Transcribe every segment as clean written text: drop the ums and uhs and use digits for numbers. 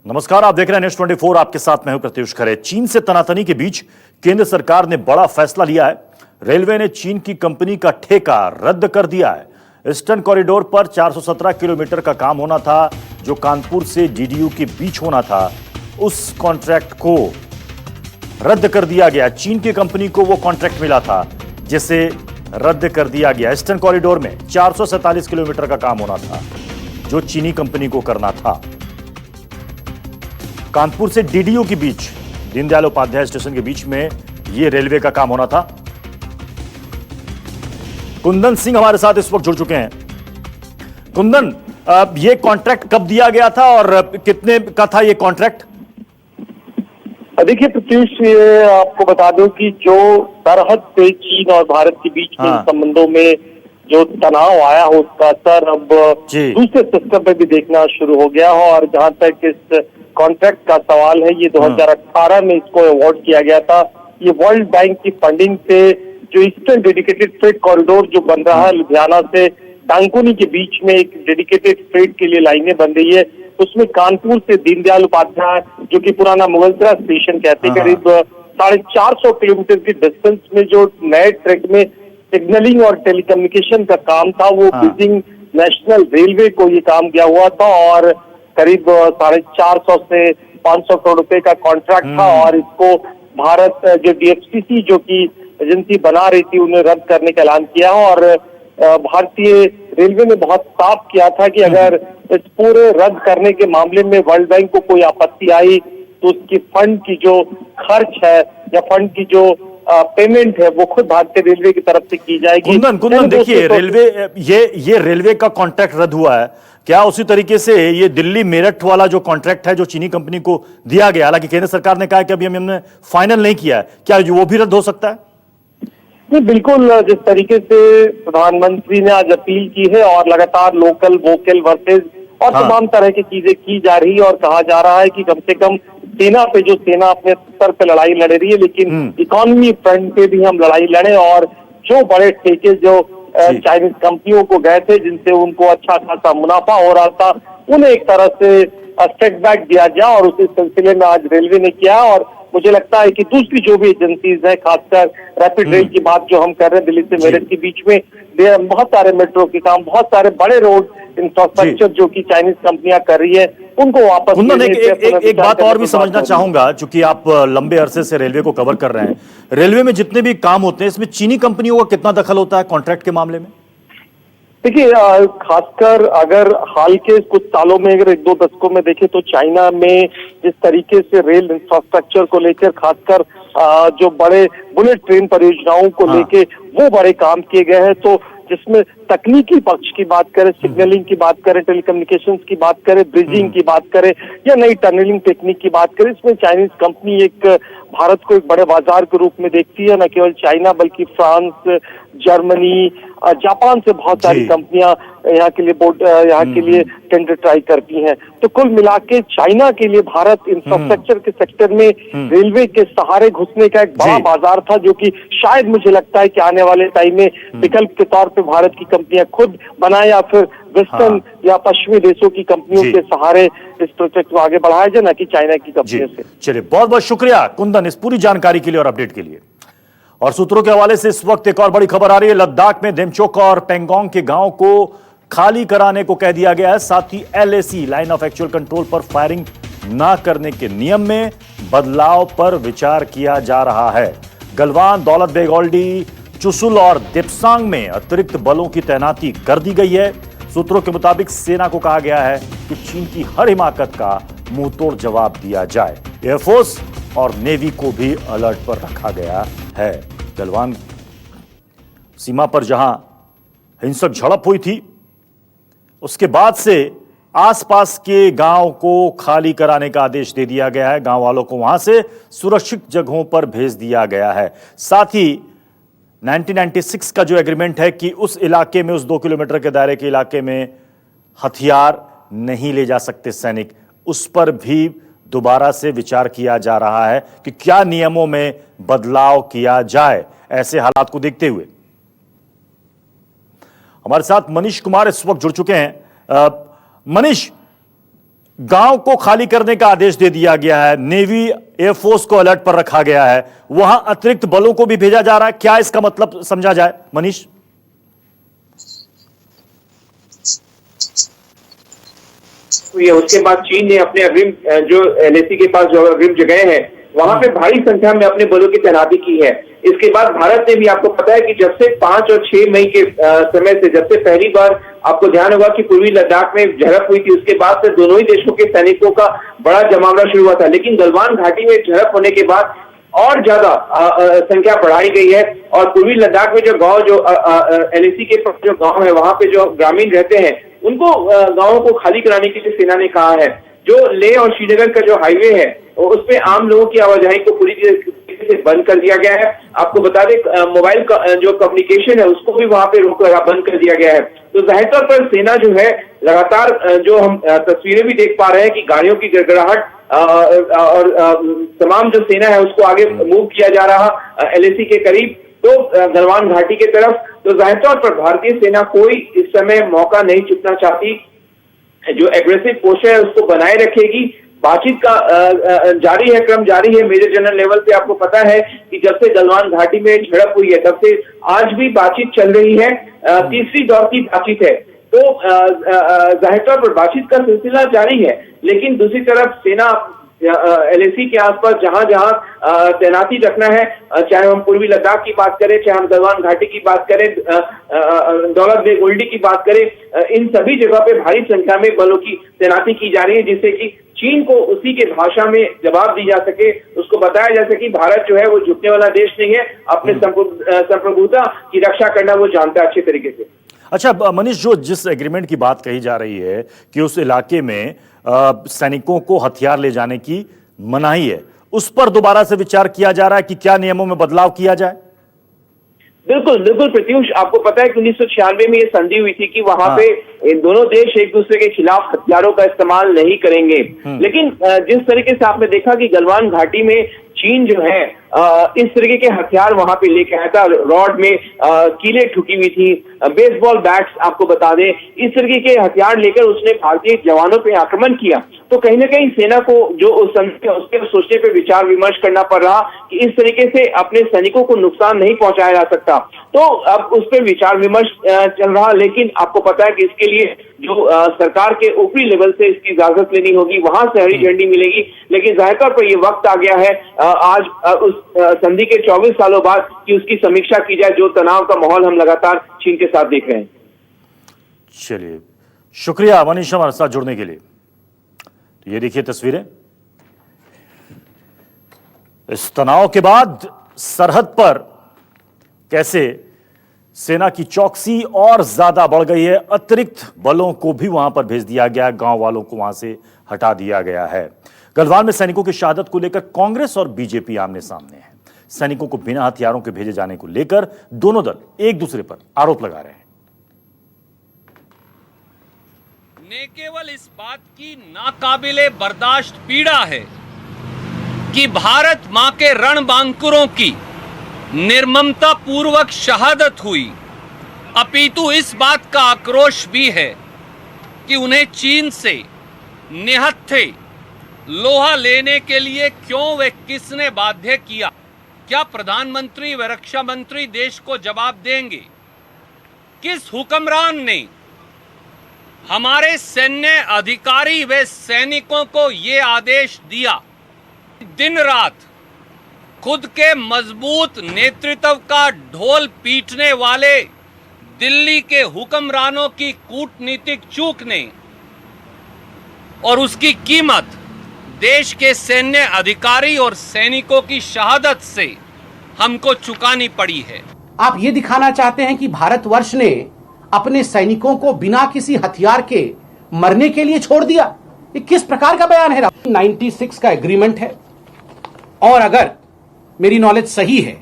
नमस्कार, आप देख रहे हैं न्यूज 24। आपके साथ मैं हूं प्रत्युष खरे। चीन से तनातनी के बीच केंद्र सरकार ने बड़ा फैसला लिया है। रेलवे ने चीन की कंपनी का ठेका रद्द कर दिया है। ईस्टर्न कॉरिडोर पर 417 किलोमीटर का काम होना था, जो कानपुर से डीडीयू के बीच होना था। उस कॉन्ट्रैक्ट को रद्द कर दिया गया। चीन की कंपनी को वो कॉन्ट्रैक्ट मिला था, जिसे रद्द कर दिया गया। ईस्टर्न कॉरिडोर में 447 किलोमीटर का काम होना था, जो चीनी कंपनी को करना था। कानपुर से डीडीयू के बीच, दीनदयाल उपाध्याय स्टेशन के बीच में यह रेलवे का काम होना था। कुंदन सिंह हमारे साथ इस वक्त जुड़ चुके हैं। कुंदन, यह कॉन्ट्रैक्ट कब दिया गया था और कितने का था यह कॉन्ट्रैक्ट? देखिए प्रत्युष, आपको बता दूं कि जो सरहद पे चीन और भारत के बीच में संबंधों में जो तनाव आया हो, उसका असर अब दूसरे सिस्टम पे भी देखना शुरू हो गया हो। और जहां तक इस कॉन्ट्रैक्ट का सवाल है, ये 2018 में इसको अवार्ड किया गया था। ये वर्ल्ड बैंक की फंडिंग से जो ईस्टर्न डेडिकेटेड फ्रेट कॉरिडोर जो बन रहा है, लुधियाना से डांकुनी के बीच में एक डेडिकेटेड फ्रेट के लिए लाइनें बन रही है। उसमें कानपुर से दीनदयाल उपाध्याय, जो कि पुराना मुगलसराय स्टेशन कहते हैं, करीब 450 किलोमीटर की डिस्टेंस में जो नए ट्रैक में सिग्नलिंग और टेलीकम्युनिकेशन का काम था, वो बीजिंग नेशनल रेलवे को ये काम दिया हुआ था। और करीब 450 से 500 करोड़ रुपए का कॉन्ट्रैक्ट था। और इसको भारत जो डीएफसीसी जो की एजेंसी बना रही थी, उन्हें रद्द करने का ऐलान किया। और भारतीय रेलवे ने बहुत साफ किया था कि अगर इस पूरे रद्द करने के मामले में वर्ल्ड बैंक को कोई आपत्ति आई, तो उसकी फंड की जो खर्च है या फंड की जो पेमेंट है, वो खुद भारतीय रेलवे की तरफ से की जाएगी। कुंदन देखिए, रेलवे ये रेलवे का कॉन्ट्रैक्ट रद्द हुआ है, क्या उसी तरीके से ये दिल्ली मेरठ वाला जो कॉन्ट्रैक्ट है, जो चीनी कंपनी को दिया गया, हालांकि केंद्र सरकार ने कहा कि अभी हमने फाइनल नहीं किया है, क्या वो भी रद्द हो सकता है? नहीं, बिल्कुल। जिस तरीके से प्रधानमंत्री ने आज अपील की है और लगातार लोकल वोकल वर्सेज और तमाम तरह की चीजें की जा रही है, और कहा जा रहा है कि कम से कम सेना पे, जो सेना अपने स्तर पे लड़ाई लड़ रही है, लेकिन इकोनॉमी फ्रंट पे भी हम लड़ाई लड़े। और जो बड़े ठेके जो चाइनीज कंपनियों को गए थे, जिनसे उनको अच्छा खासा मुनाफा हो रहा था, उन्हें एक तरह से सेटबैक दिया जाए। और उसी सिलसिले में आज रेलवे ने किया। और मुझे लगता है कि दूसरी जो भी एजेंसीज है, खासकर रैपिड रेल की बात जो हम कर रहे हैं, दिल्ली से मेरठ के बीच में बहुत सारे मेट्रो के काम, बहुत सारे बड़े रोड इंफ्रास्ट्रक्चर जो कि चाइनीज कंपनियां कर रही है, उनको वापस एक बात और भी समझना चाहूंगा, चूंकि आप लंबे अरसे से रेलवे को कवर कर रहे हैं। रेलवे में जितने भी काम होते हैं, इसमें चीनी कंपनियों का कितना दखल होता है कॉन्ट्रैक्ट के मामले में? देखिए, खासकर अगर हाल के कुछ सालों में, अगर 1-2 दशकों में देखें, तो चाइना में जिस तरीके से रेल इंफ्रास्ट्रक्चर को लेकर, खासकर जो बड़े बुलेट ट्रेन परियोजनाओं को लेके वो बड़े काम किए गए हैं। तो जिसमें तकनीकी पक्ष की बात करें, सिग्नलिंग की बात करें, टेलीकम्युनिकेशंस की बात करें, ब्रिजिंग की बात करें, या नई टनलिंग टेक्निक की बात करें, इसमें चाइनीज कंपनी एक भारत को एक बड़े बाजार के रूप में देखती है। न केवल चाइना, बल्कि फ्रांस, जर्मनी, जापान से बहुत सारी कंपनियां यहाँ के लिए टेंडर ट्राई करती हैं। तो कुल मिला के चाइना के लिए भारत इंफ्रास्ट्रक्चर के सेक्टर में रेलवे के सहारे घुसने का एक बड़ा बाजार था, जो कि शायद मुझे लगता है कि आने वाले टाइम में विकल्प के तौर पे भारत की कंपनियां खुद बनाए, या फिर वेस्टर्न या पश्चिमी देशों की कंपनियों के सहारे इस प्रोजेक्ट को आगे बढ़ाया जाए, ना कि चाइना की कंपनियों से। चलिए, बहुत बहुत शुक्रिया कुंदन इस पूरी जानकारी के लिए और अपडेट के लिए। और सूत्रों के हवाले से इस वक्त एक और बड़ी खबर आ रही है। लद्दाख में देमचोक और पेंगोंग के गांव को खाली कराने को कह दिया गया है। साथ ही LAC, line of actual control, पर फायरिंग ना करने के नियम में बदलाव पर विचार किया जा रहा है। गलवान, दौलत बेग ओल्डी, चुशुल और दिप्सांग में अतिरिक्त बलों की तैनाती कर दी गई है। सूत्रों के मुताबिक सेना को कहा गया है कि चीन की हर हिमाकत का मुंहतोड़ जवाब दिया जाए। एयरफोर्स और नेवी को भी अलर्ट पर रखा गया है। गलवान सीमा पर जहां हिंसक झड़प हुई थी, उसके बाद से आसपास के गांव को खाली कराने का आदेश दे दिया गया है। गांव वालों को वहां से सुरक्षित जगहों पर भेज दिया गया है। साथ ही 1996 का जो एग्रीमेंट है कि उस इलाके में, उस 2 किलोमीटर के दायरे के इलाके में हथियार नहीं ले जा सकते सैनिक, उस पर भी दोबारा से विचार किया जा रहा है कि क्या नियमों में बदलाव किया जाए। ऐसे हालात को देखते हुए हमारे साथ मनीष कुमार इस वक्त जुड़ चुके हैं। मनीष, गांव को खाली करने का आदेश दे दिया गया है, नेवी एयरफोर्स को अलर्ट पर रखा गया है, वहां अतिरिक्त बलों को भी भेजा जा रहा है। क्या इसका मतलब समझा जाए, मनीष? उसके बाद चीन ने अपने अग्रिम जो एलएसी के पास जो अग्रिम जगह है वहां पे भारी संख्या में अपने बलों की तैनाती की है। इसके बाद भारत ने भी, आपको पता है कि जब से 5 और 6 मई के समय से, जब से पहली बार आपको ध्यान होगा कि पूर्वी लद्दाख में झड़प हुई थी, उसके बाद से दोनों ही देशों के सैनिकों का बड़ा जमावड़ा शुरू हुआ था। लेकिन गलवान घाटी में झड़प होने के बाद और ज्यादा संख्या बढ़ाई गई है और पूर्वी लद्दाख में जो गांव, जो एलएसी के जो गांव है, वहां पे जो ग्रामीण रहते हैं उनको गांवों को खाली कराने के लिए सेना ने कहा है। जो लेह और श्रीनगर का जो हाईवे है उस पे आम लोगों की आवाजाही को पूरी तरीके से बंद कर दिया गया है। आपको बता दें, मोबाइल जो कम्युनिकेशन है उसको भी वहां पे रोक लगा, बंद कर दिया गया है। तो जाहिर तौर पर सेना जो है लगातार, जो हम तस्वीरें भी देख पा रहे हैं कि गाड़ियों की गड़गड़ाहट और तमाम जो सेना है उसको आगे मूव किया जा रहा एलएसी के करीब, तो गलवान घाटी के तरफ। तो जाहिर तौर पर भारतीय सेना कोई इस समय मौका नहीं चुकना चाहती, जो एग्रेसिव पोस्टर है उसको बनाए रखेगी। बातचीत का जारी है, क्रम जारी है मेजर जनरल लेवल पे। आपको पता है कि जब से गलवान घाटी में झड़प हुई है तब से आज भी बातचीत चल रही है, तीसरी दौर की बातचीत है। तो जाहिर तौर पर बातचीत का सिलसिला जारी है, लेकिन दूसरी तरफ सेना एलएसी के आसपास जहां जहां तैनाती रखना है, चाहे हम पूर्वी लद्दाख की बात करें, चाहे हम गलवान घाटी की बात करें, दौलत बेग ओल्डी की बात करें, इन सभी जगह पे भारी संख्या में बलों की तैनाती की जा रही है, जिससे कि चीन को उसी के भाषा में जवाब दी जा सके, उसको बताया जा सके भारत जो है वो झुकने वाला देश नहीं है, अपने संप्रभुता की रक्षा करना वो जानता है अच्छे तरीके से। अच्छा मनीष, जो जिस एग्रीमेंट की बात कही जा रही है कि उस इलाके में सैनिकों को हथियार ले जाने की मनाही है, उस पर दोबारा से विचार किया जा रहा है कि क्या नियमों में बदलाव किया जाए? बिल्कुल बिल्कुल प्रत्युष, आपको पता है कि 1996 में ये संधि हुई थी कि वहां पे दोनों देश एक दूसरे के खिलाफ हथियारों का इस्तेमाल नहीं करेंगे। लेकिन जिस तरीके से आपने देखा कि गलवान घाटी में चीन जो है इस तरीके के हथियार वहां पे लेके आया था, रॉड में कीलें ठुकी हुई थी, बेसबॉल बैट्स, आपको बता दें, इस तरीके के हथियार लेकर उसने भारतीय जवानों पे आक्रमण किया। तो कहीं ना कहीं सेना को जो उस समय उसके सोचने पे विचार विमर्श करना पड़ रहा कि इस तरीके से अपने सैनिकों को नुकसान नहीं पहुंचाया जा सकता। तो अब उस पर विचार विमर्श चल रहा, लेकिन आपको पता है कि इसके लिए जो सरकार के ऊपरी लेवल से इसकी इजाजत लेनी होगी, वहां से हरी झंडी मिलेगी। लेकिन जाहिर तौर पर यह वक्त आ गया है आज उस संधि के 24 सालों बाद कि उसकी समीक्षा की जाए, जो तनाव का माहौल हम लगातार चीन के साथ देख रहे हैं। चलिए, शुक्रिया मनीष हमारे साथ जुड़ने के लिए। तो ये देखिए तस्वीरें, इस तनाव के बाद सरहद पर कैसे सेना की चौकसी और ज्यादा बढ़ गई है, अतिरिक्त बलों को भी वहां पर भेज दिया गया, गांव वालों को वहां से हटा दिया गया है। गलवान में सैनिकों की शहादत को लेकर कांग्रेस और बीजेपी आमने सामने है। सैनिकों को बिना हथियारों के भेजे जाने को लेकर दोनों दल एक दूसरे पर आरोप लगा रहे हैं। ने केवल इस बात की नाकाबिले बर्दाश्त पीड़ा है कि भारत मां के रणबांकुरों की निर्ममता पूर्वक शहादत हुई, अपितु इस बात का आक्रोश भी है कि उन्हें चीन से निहत्थे लोहा लेने के लिए क्यों व किसने बाध्य किया। क्या प्रधानमंत्री व रक्षा मंत्री देश को जवाब देंगे? किस हुक्मरान ने हमारे सैन्य अधिकारी व सैनिकों को ये आदेश दिया? दिन रात खुद के मजबूत नेतृत्व का ढोल पीटने वाले दिल्ली के हुक्मरानों की कूटनीतिक चूक ने और उसकी कीमत देश के सैन्य अधिकारी और सैनिकों की शहादत से हमको चुकानी पड़ी है। आप ये दिखाना चाहते हैं कि भारतवर्ष ने अपने सैनिकों को बिना किसी हथियार के मरने के लिए छोड़ दिया? ये किस प्रकार का बयान है? 96 का एग्रीमेंट है, और अगर मेरी नॉलेज सही है,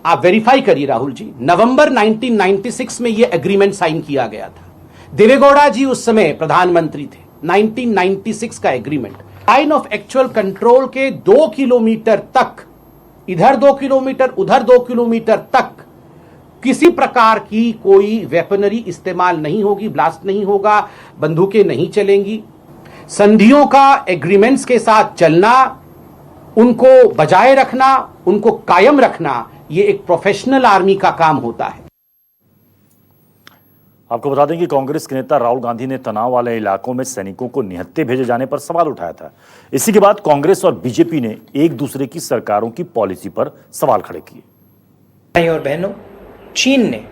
आप वेरीफाई करिए राहुल जी, नवंबर 1996 में यह एग्रीमेंट साइन किया गया था। देवेगौड़ा जी उस समय प्रधानमंत्री थे। 1996 का agreement, line of actual control के 2 किलोमीटर तक, इधर 2 किलोमीटर उधर 2 किलोमीटर तक किसी प्रकार की कोई वेपनरी इस्तेमाल नहीं होगी, ब्लास्ट नहीं होगा, बंदूकें नहीं चलेंगी। संधियों का, एग्रीमेंट्स के साथ चलना, उनको बजाय रखना, उनको कायम रखना, यह एक प्रोफेशनल आर्मी का काम होता है। आपको बता दें कि कांग्रेस के नेता राहुल गांधी ने तनाव वाले इलाकों में सैनिकों को निहत्थे भेजे जाने पर सवाल उठाया था। इसी के बाद कांग्रेस और बीजेपी ने एक दूसरे की सरकारों की पॉलिसी पर सवाल खड़े किए। भाई और बहनों, चीन ने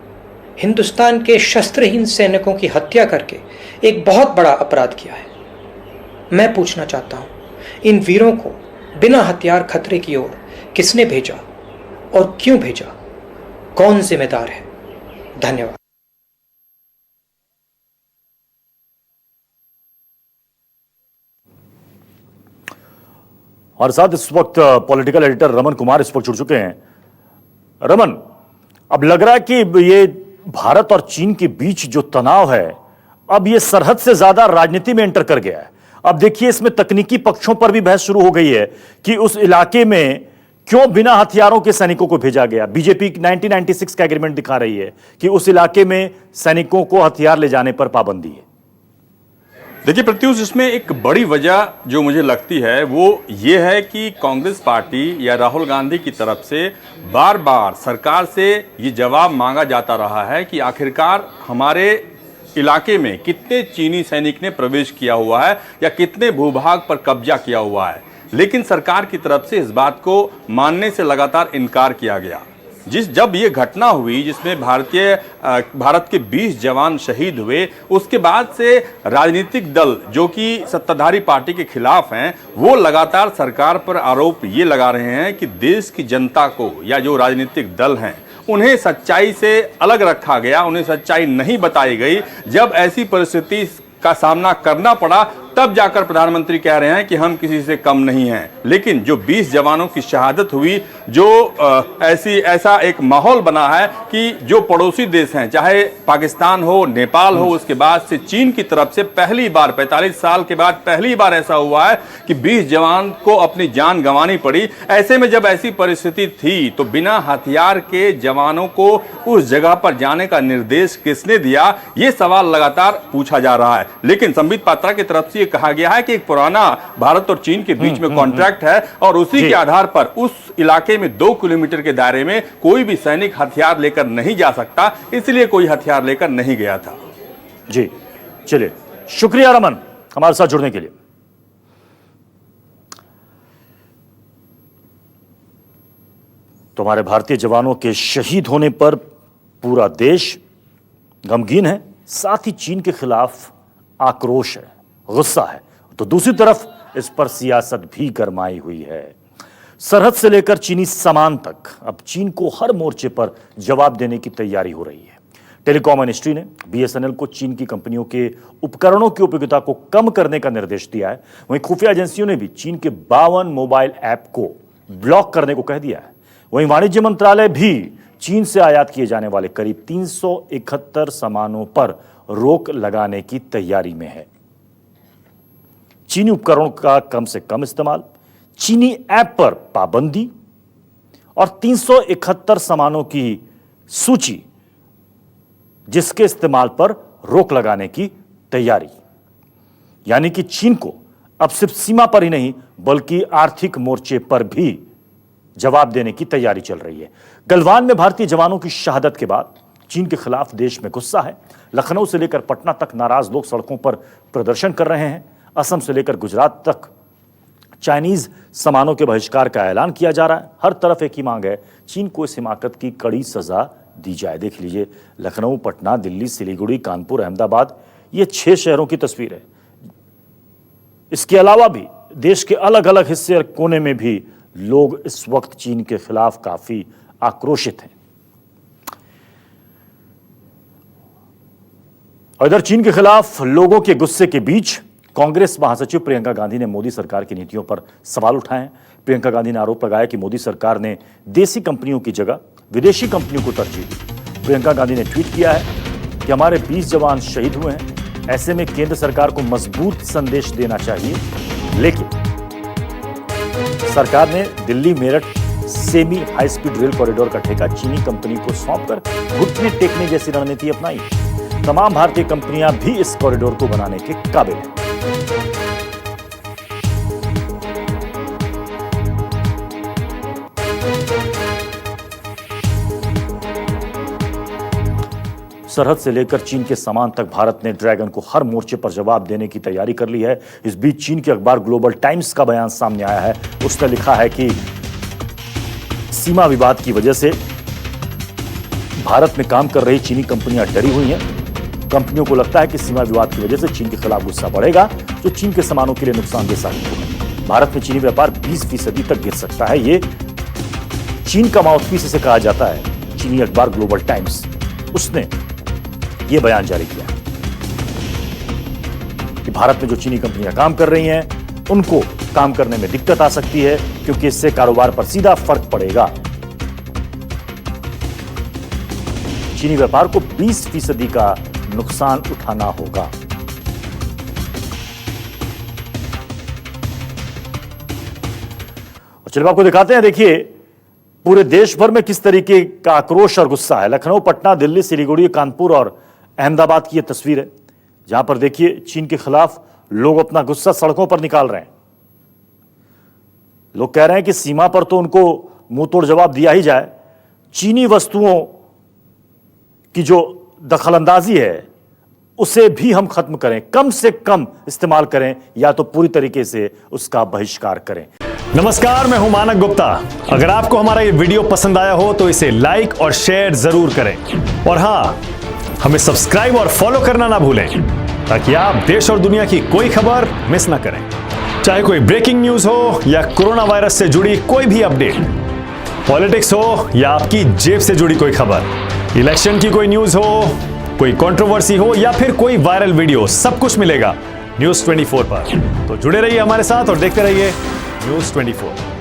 हिंदुस्तान के शस्त्रहीन सैनिकों की हत्या करके एक बहुत बड़ा अपराध किया है। मैं पूछना चाहता हूं, इन वीरों को बिना हथियार खतरे की ओर किसने भेजा और क्यों भेजा? कौन जिम्मेदार है? धन्यवाद। और साथ इस वक्त पॉलिटिकल एडिटर रमन कुमार इस वक्त जुड़ चुके हैं। रमन, अब लग रहा है कि ये भारत और चीन के बीच जो तनाव है, अब ये सरहद से ज्यादा राजनीति में एंटर कर गया है। अब देखिए, इसमें तकनीकी पक्षों पर भी बहस शुरू हो गई है कि उस इलाके में क्यों बिना हथियारों के सैनिकों को भेजा गया। बीजेपी 1996 का एग्रीमेंट दिखा रही है कि उस इलाके में सैनिकों को हथियार ले जाने पर पाबंदी है। देखिए प्रत्युष, इसमें एक बड़ी वजह जो मुझे लगती है वो ये है कि कांग्रेस पार्टी या राहुल गांधी की तरफ से बार बार सरकार से ये जवाब मांगा जाता रहा है कि आखिरकार हमारे इलाके में कितने चीनी सैनिक ने प्रवेश किया हुआ है या कितने भूभाग पर कब्जा किया हुआ है, लेकिन सरकार की तरफ से इस बात को मानने से लगातार इनकार किया गया। जब ये घटना हुई जिसमें भारत के 20 जवान शहीद हुए, उसके बाद से राजनीतिक दल जो कि सत्ताधारी पार्टी के खिलाफ हैं, वो लगातार सरकार पर आरोप ये लगा रहे हैं कि देश की जनता को या जो राजनीतिक दल हैं उन्हें सच्चाई से अलग रखा गया, उन्हें सच्चाई नहीं बताई गई। जब ऐसी परिस्थिति का सामना करना पड़ा तब जाकर प्रधानमंत्री कह रहे हैं कि हम किसी से कम नहीं हैं। लेकिन जो 20 जवानों की शहादत हुई, जो ऐसा एक माहौल बना है कि जो पड़ोसी देश हैं, चाहे पाकिस्तान हो, नेपाल हो, उसके बाद से चीन की तरफ से पहली बार 45 साल के बाद पहली बार ऐसा हुआ है कि 20 जवान को अपनी जान गंवानी पड़ी। ऐसे में जब ऐसी परिस्थिति थी तो बिना हथियार के जवानों को उस जगह पर जाने का निर्देश किसने दिया, ये सवाल लगातार पूछा जा रहा है। लेकिन संबित पात्रा की तरफ से कहा गया है कि एक पुराना भारत और चीन के बीच में कॉन्ट्रैक्ट है और उसी के आधार पर उस इलाके में 2 किलोमीटर के दायरे में कोई भी सैनिक हथियार लेकर नहीं जा सकता, इसलिए कोई हथियार लेकर नहीं गया था। जी चलिए, शुक्रिया रमन हमारे साथ जुड़ने के लिए। तो हमारे भारतीय जवानों के शहीद होने पर पूरा देश गमगीन है, साथ ही चीन के खिलाफ आक्रोश है, गुस्सा है। तो दूसरी तरफ इस पर सियासत भी गरमाई हुई है। सरहद से लेकर चीनी सामान तक अब चीन को हर मोर्चे पर जवाब देने की तैयारी हो रही है। टेलीकॉम मिनिस्ट्री ने बीएसएनएल को चीन की कंपनियों के उपकरणों की उपयोगिता को कम करने का निर्देश दिया है। वहीं खुफिया एजेंसियों ने भी चीन के 52 मोबाइल ऐप को ब्लॉक करने को कह दिया है। वहीं वाणिज्य मंत्रालय भी चीन से आयात किए जाने वाले करीब 371 सामानों पर रोक लगाने की तैयारी में है। चीनी उपकरणों का कम से कम इस्तेमाल, चीनी ऐप पर पाबंदी और 371 सामानों की सूची जिसके इस्तेमाल पर रोक लगाने की तैयारी। यानी कि चीन को अब सिर्फ सीमा पर ही नहीं बल्कि आर्थिक मोर्चे पर भी जवाब देने की तैयारी चल रही है। गलवान में भारतीय जवानों की शहादत के बाद चीन के खिलाफ देश में गुस्सा है। लखनऊ से लेकर पटना तक नाराज लोग सड़कों पर प्रदर्शन कर रहे हैं। असम से लेकर गुजरात तक चाइनीज सामानों के बहिष्कार का ऐलान किया जा रहा है। हर तरफ एक ही मांग है, चीन को इस हिमाकत की कड़ी सजा दी जाए। देख लीजिए, लखनऊ, पटना, दिल्ली, सिलीगुड़ी, कानपुर, अहमदाबाद, ये 6 शहरों की तस्वीर है। इसके अलावा भी देश के अलग अलग हिस्से और कोने में भी लोग इस वक्त चीन के खिलाफ काफी आक्रोशित हैं। और इधर चीन के खिलाफ लोगों के गुस्से के बीच कांग्रेस महासचिव प्रियंका गांधी ने मोदी सरकार की नीतियों पर सवाल उठाए हैं। प्रियंका गांधी ने आरोप लगाया कि मोदी सरकार ने देसी कंपनियों की जगह विदेशी कंपनियों को तरजीह दी। प्रियंका गांधी ने ट्वीट किया है कि हमारे 20 जवान शहीद हुए हैं, ऐसे में केंद्र सरकार को मजबूत संदेश देना चाहिए, लेकिन सरकार ने Delhi Meerut semi high speed rail corridor का ठेका चीनी कंपनी को सौंपकर घुटने टेकने जैसी रणनीति अपनाई। तमाम भारतीय कंपनियां भी इस कॉरिडोर को बनाने के काबिल हैं। सरहद से लेकर चीन के सामान तक भारत ने ड्रैगन को हर मोर्चे पर जवाब देने की तैयारी कर ली है। इस बीच चीन के अखबार ग्लोबल टाइम्स का बयान सामने आया है। उसने लिखा है कि सीमा विवाद की वजह से भारत में काम कर रही चीनी कंपनियां डरी हुई हैं। कंपनियों को लगता है कि सीमा विवाद की वजह से चीन के खिलाफ गुस्सा बढ़ेगा, जो चीन के सामानों के लिए नुकसानदेह साबित होगा। भारत में चीनी व्यापार 20% तक गिर सकता है। ये चीन का माउथपीस इसे कहा जाता है। चीनी अखबार ग्लोबल टाइम्स, उसने यह बयान जारी किया कि भारत में जो चीनी कंपनियां काम कर रही हैं, उनको काम करने में दिक्कत आ सकती है, क्योंकि इससे कारोबार पर सीधा फर्क पड़ेगा। चीनी व्यापार को 20% का नुकसान उठाना होगा। चलिए आपको दिखाते हैं, देखिए पूरे देश भर में किस तरीके का आक्रोश और गुस्सा है। लखनऊ, पटना, दिल्ली, सिलीगुड़ी, कानपुर और अहमदाबाद की यह तस्वीर है, जहां पर देखिए चीन के खिलाफ लोग अपना गुस्सा सड़कों पर निकाल रहे हैं। लोग कह रहे हैं कि सीमा पर तो उनको मुंह तोड़ जवाब दिया ही जाए, चीनी वस्तुओं की जो दखलंदाजी है उसे भी हम खत्म करें, कम से कम इस्तेमाल करें, या तो पूरी तरीके से उसका बहिष्कार करें। नमस्कार, मैं हूं मानक गुप्ता। अगर आपको हमारा ये वीडियो पसंद आया हो तो इसे लाइक और शेयर जरूर करें, और हां, हमें सब्सक्राइब और फॉलो करना ना भूलें, ताकि आप देश और दुनिया की कोई खबर मिस ना करें। चाहे कोई ब्रेकिंग न्यूज हो या कोरोना वायरस से जुड़ी कोई भी अपडेट, पॉलिटिक्स हो या आपकी जेब से जुड़ी कोई खबर, इलेक्शन की कोई न्यूज हो, कोई कंट्रोवर्सी हो या फिर कोई वायरल वीडियो, सब कुछ मिलेगा न्यूज़ 24 पर। तो जुड़े रहिए हमारे साथ और देखते रहिए न्यूज़ 24।